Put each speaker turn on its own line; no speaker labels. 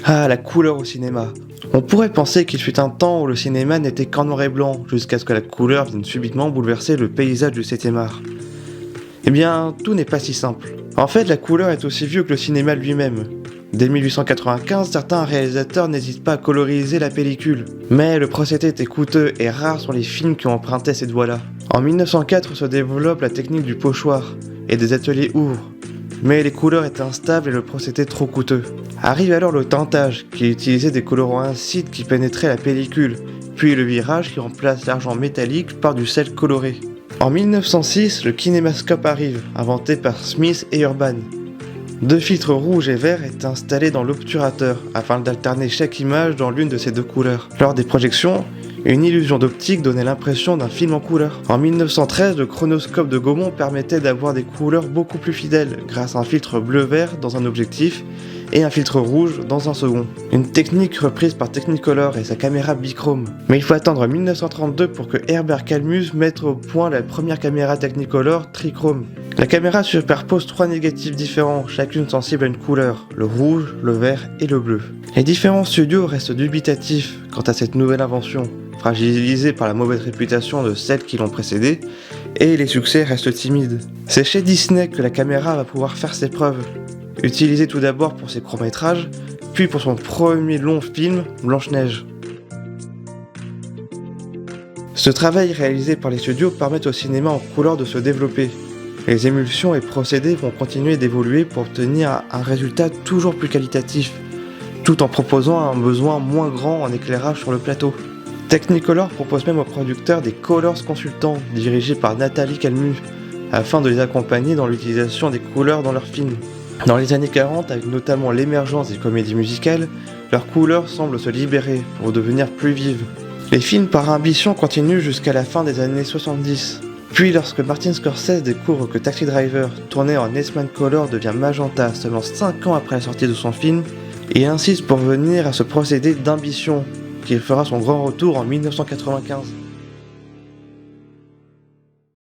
Ah, la couleur au cinéma. On pourrait penser qu'il fut un temps où le cinéma n'était qu'en noir et blanc, jusqu'à ce que la couleur vienne subitement bouleverser le paysage du 7e art. Eh bien, tout n'est pas si simple. En fait, la couleur est aussi vieux que le cinéma lui-même. Dès 1895, certains réalisateurs n'hésitent pas à coloriser la pellicule. Mais le procédé était coûteux et rares sont les films qui ont emprunté cette voie-là. En 1904 se développe la technique du pochoir, et des ateliers ouvrent. Mais les couleurs étaient instables et le procédé trop coûteux. Arrive alors le tintage, qui utilisait des colorants acides qui pénétraient la pellicule, puis le virage qui remplace l'argent métallique par du sel coloré. En 1906, le kinémascope arrive, inventé par Smith et Urban. 2 filtres rouges et verts étaient installés dans l'obturateur, afin d'alterner chaque image dans l'une de ces 2 couleurs. Lors des projections, une illusion d'optique donnait l'impression d'un film en couleur. En 1913, le chronoscope de Gaumont permettait d'avoir des couleurs beaucoup plus fidèles, grâce à un filtre bleu-vert dans un objectif et un filtre rouge dans un second. Une technique reprise par Technicolor et sa caméra bichrome. Mais il faut attendre 1932 pour que Herbert Kalmus mette au point la première caméra Technicolor trichrome. La caméra superpose 3 négatifs différents, chacune sensible à une couleur, le rouge, le vert et le bleu. Les différents studios restent dubitatifs quant à cette nouvelle invention, fragilisée par la mauvaise réputation de celles qui l'ont précédée, et les succès restent timides. C'est chez Disney que la caméra va pouvoir faire ses preuves. Utilisée tout d'abord pour ses courts-métrages, puis pour son premier long film, Blanche-Neige. Ce travail réalisé par les studios permet au cinéma en couleur de se développer. Les émulsions et procédés vont continuer d'évoluer pour obtenir un résultat toujours plus qualitatif, tout en proposant un besoin moins grand en éclairage sur le plateau. Technicolor propose même aux producteurs des Colors Consultants, dirigés par Nathalie Kalmus, afin de les accompagner dans l'utilisation des couleurs dans leurs films. Dans les années 40, avec notamment l'émergence des comédies musicales, leurs couleurs semblent se libérer pour devenir plus vives. Les films par ambition continuent jusqu'à la fin des années 70. Puis lorsque Martin Scorsese découvre que Taxi Driver, tourné en Color, devient magenta seulement 5 ans après la sortie de son film, il insiste pour revenir à ce procédé d'ambition, qui fera son grand retour en 1995.